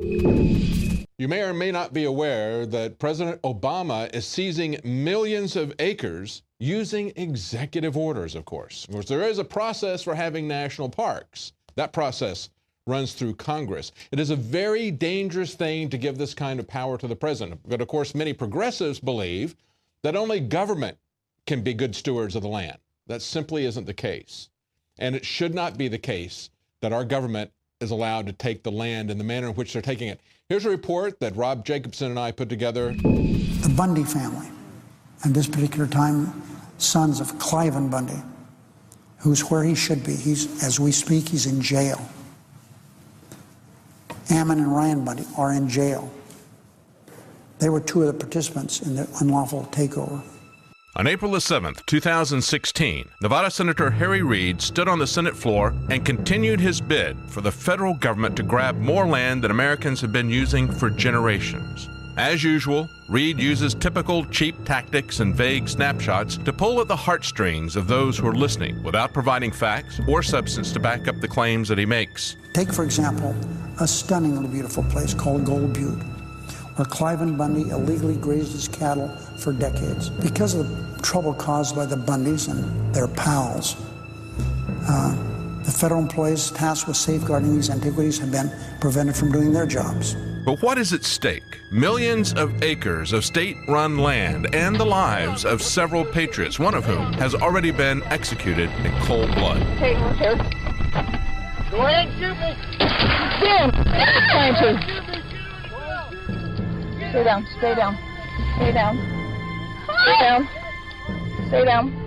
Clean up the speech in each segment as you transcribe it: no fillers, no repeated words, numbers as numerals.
You may or may not be aware that President Obama is seizing millions of acres using executive orders, of course. Of course, there is a process for having national parks. That process runs through Congress. It is a very dangerous thing to give this kind of power to the president. But of course, many progressives believe that only government can be good stewards of the land. That simply isn't the case. And it should not be the case that our government is allowed to take the land in the manner in which they're taking it. Here's a report that Rob Jacobson and I put together. The Bundy family, at this particular time, sons of Cliven Bundy, who's where he should be. As we speak, he's in jail. Ammon and Ryan Bundy are in jail. They were two of the participants in the unlawful takeover. On April 7, 2016, Nevada Senator Harry Reid stood on the Senate floor and continued his bid for the federal government to grab more land than Americans have been using for generations. As usual, Reid uses typical cheap tactics and vague snapshots to pull at the heartstrings of those who are listening without providing facts or substance to back up the claims that he makes. Take, for example, a stunningly beautiful place called Gold Butte, where Cliven Bundy illegally grazed his cattle for decades. Because of the trouble caused by the Bundys and their pals, the federal employees tasked with safeguarding these antiquities have been prevented from doing their jobs. But what is at stake? Millions of acres of state-run land and the lives of several patriots, one of whom has already been executed in cold blood. Hey, look here. Go ahead and shoot me. Jim, trying to. Stay down, stay down, stay down, stay down, stay down.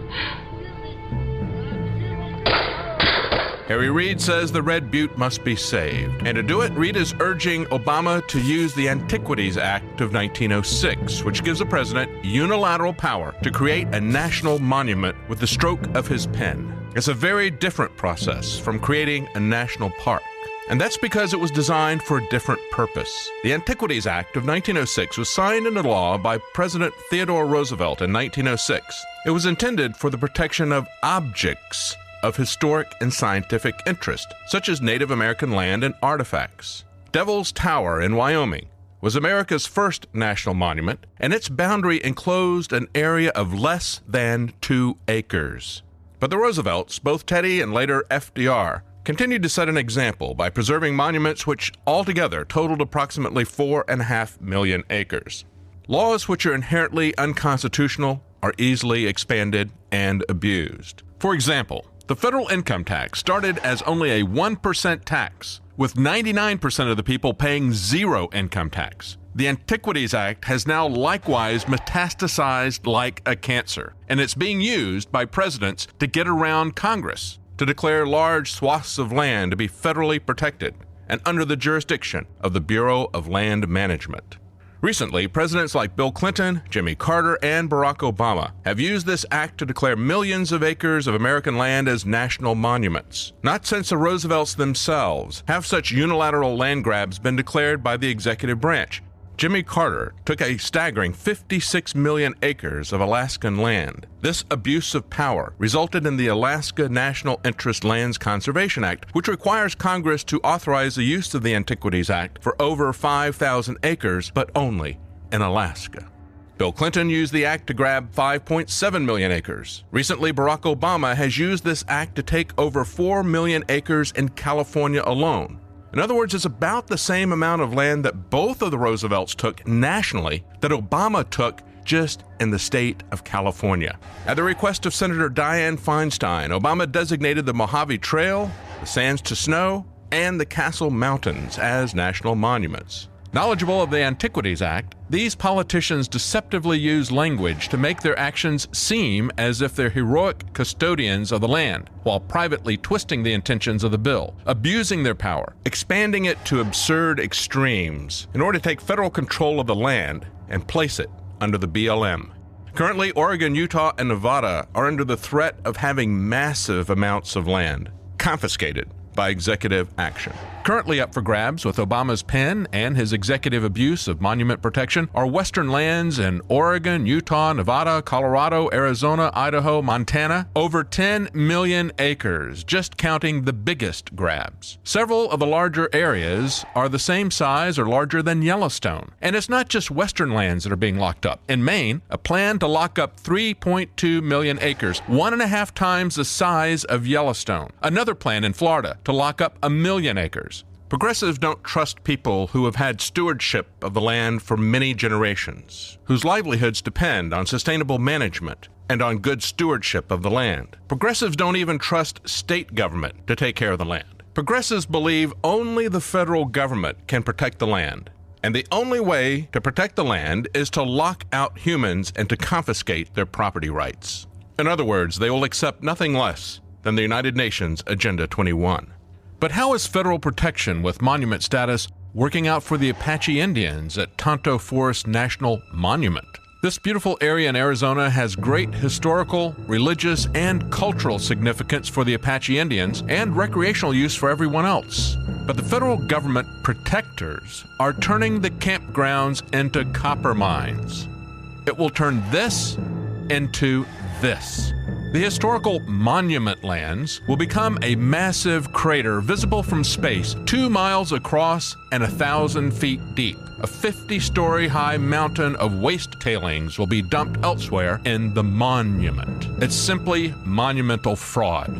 Harry Reid says the Red Butte must be saved. And to do it, Reid is urging Obama to use the Antiquities Act of 1906, which gives the president unilateral power to create a national monument with the stroke of his pen. It's a very different process from creating a national park. And that's because it was designed for a different purpose. The Antiquities Act of 1906 was signed into law by President Theodore Roosevelt in 1906. It was intended for the protection of objects of historic and scientific interest, such as Native American land and artifacts. Devil's Tower in Wyoming was America's first national monument, and its boundary enclosed an area of less than 2 acres. But the Roosevelts, both Teddy and later FDR, continued to set an example by preserving monuments which altogether totaled approximately 4.5 million acres. Laws which are inherently unconstitutional are easily expanded and abused. For example, the federal income tax started as only a 1% tax, with 99% of the people paying 0 income tax. The Antiquities Act has now likewise metastasized like a cancer, and it's being used by presidents to get around Congress, to declare large swaths of land to be federally protected and under the jurisdiction of the Bureau of Land Management. Recently, presidents like Bill Clinton, Jimmy Carter, and Barack Obama have used this act to declare millions of acres of American land as national monuments. Not since the Roosevelts themselves have such unilateral land grabs been declared by the executive branch. Jimmy Carter took a staggering 56 million acres of Alaskan land. This abuse of power resulted in the Alaska National Interest Lands Conservation Act, which requires Congress to authorize the use of the Antiquities Act for over 5,000 acres, but only in Alaska. Bill Clinton used the act to grab 5.7 million acres. Recently, Barack Obama has used this act to take over 4 million acres in California alone. In other words, it's about the same amount of land that both of the Roosevelts took nationally that Obama took just in the state of California. At the request of Senator Dianne Feinstein, Obama designated the Mojave Trail, the Sands to Snow, and the Castle Mountains as national monuments. Knowledgeable of the Antiquities Act, these politicians deceptively use language to make their actions seem as if they're heroic custodians of the land, while privately twisting the intentions of the bill, abusing their power, expanding it to absurd extremes in order to take federal control of the land and place it under the BLM. Currently, Oregon, Utah, and Nevada are under the threat of having massive amounts of land confiscated by executive action. Currently up for grabs with Obama's pen and his executive abuse of monument protection are western lands in Oregon, Utah, Nevada, Colorado, Arizona, Idaho, Montana. Over 10 million acres, just counting the biggest grabs. Several of the larger areas are the same size or larger than Yellowstone. And it's not just western lands that are being locked up. In Maine, a plan to lock up 3.2 million acres, 1.5 times the size of Yellowstone. Another plan in Florida to lock up 1 million acres. Progressives don't trust people who have had stewardship of the land for many generations, whose livelihoods depend on sustainable management and on good stewardship of the land. Progressives don't even trust state government to take care of the land. Progressives believe only the federal government can protect the land. And the only way to protect the land is to lock out humans and to confiscate their property rights. In other words, they will accept nothing less than the United Nations Agenda 21. But how is federal protection with monument status working out for the Apache Indians at Tonto Forest National Monument? This beautiful area in Arizona has great historical, religious, and cultural significance for the Apache Indians and recreational use for everyone else. But the federal government protectors are turning the campgrounds into copper mines. It will turn this into this. The historical monument lands will become a massive crater visible from space, 2 miles across and 1,000 feet deep. A 50-story high mountain of waste tailings will be dumped elsewhere in the monument. It's simply monumental fraud.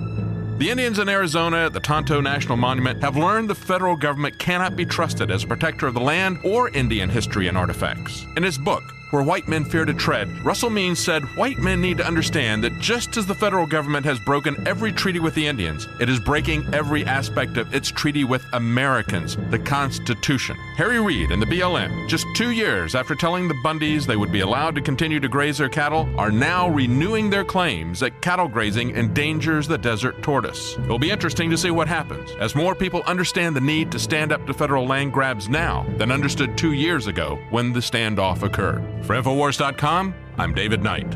The Indians in Arizona at the Tonto National Monument have learned the federal government cannot be trusted as a protector of the land or Indian history and artifacts. In his book, Where White Men Fear to Tread, Russell Means said white men need to understand that just as the federal government has broken every treaty with the Indians, it is breaking every aspect of its treaty with Americans, the Constitution. Harry Reid and the BLM, just 2 years after telling the Bundys they would be allowed to continue to graze their cattle, are now renewing their claims that cattle grazing endangers the desert tortoise. It will be interesting to see what happens as more people understand the need to stand up to federal land grabs now than understood 2 years ago when the standoff occurred. For Infowars.com, I'm David Knight.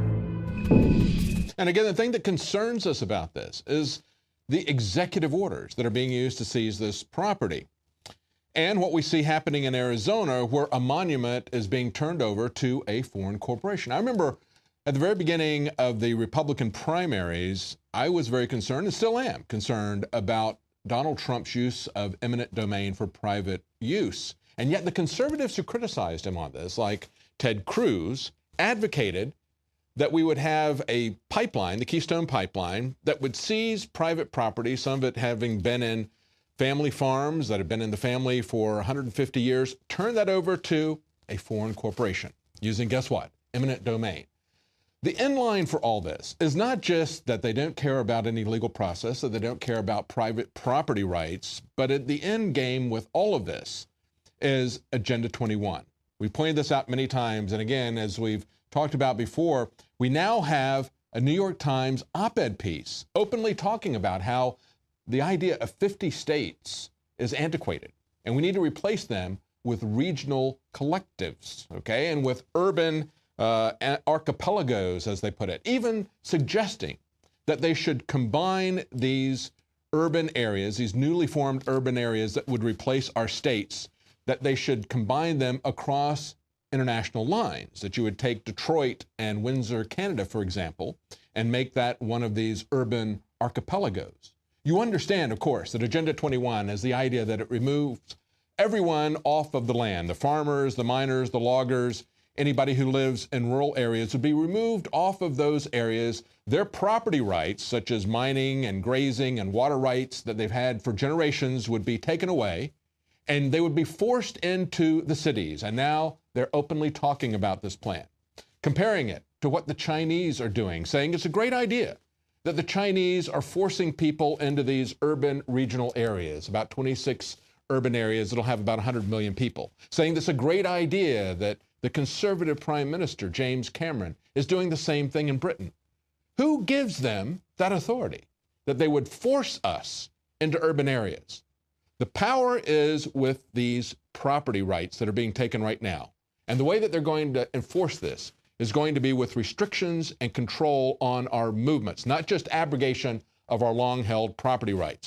And again, the thing that concerns us about this is the executive orders that are being used to seize this property. And what we see happening in Arizona, where a monument is being turned over to a foreign corporation. I remember at the very beginning of the Republican primaries, I was very concerned, and still am concerned, about Donald Trump's use of eminent domain for private use. And yet the conservatives who criticized him on this, like Ted Cruz, advocated that we would have a pipeline, the Keystone Pipeline, that would seize private property, some of it having been in family farms that have been in the family for 150 years, turn that over to a foreign corporation using, guess what, eminent domain. The end line for all this is not just that they don't care about any legal process, that they don't care about private property rights, but at the end game with all of this is Agenda 21. We've pointed this out many times, and again, as we've talked about before, we now have a New York Times op-ed piece openly talking about how the idea of 50 states is antiquated, and we need to replace them with regional collectives, okay, and with urban archipelagos, as they put it, even suggesting that they should combine these urban areas, these newly formed urban areas that would replace our states, that they should combine them across international lines, that you would take Detroit and Windsor, Canada, for example, and make that one of these urban archipelagos. You understand, of course, that Agenda 21 is the idea that it removes everyone off of the land. The farmers, the miners, the loggers, anybody who lives in rural areas would be removed off of those areas. Their property rights, such as mining and grazing and water rights that they've had for generations, would be taken away, and they would be forced into the cities. And now they're openly talking about this plan, comparing it to what the Chinese are doing, saying it's a great idea that the Chinese are forcing people into these urban regional areas, about 26 urban areas that'll have about 100 million people, saying it's a great idea that the conservative Prime Minister, James Cameron, is doing the same thing in Britain. Who gives them that authority, that they would force us into urban areas? The power is with these property rights that are being taken right now. And the way that they're going to enforce this is going to be with restrictions and control on our movements, not just abrogation of our long-held property rights.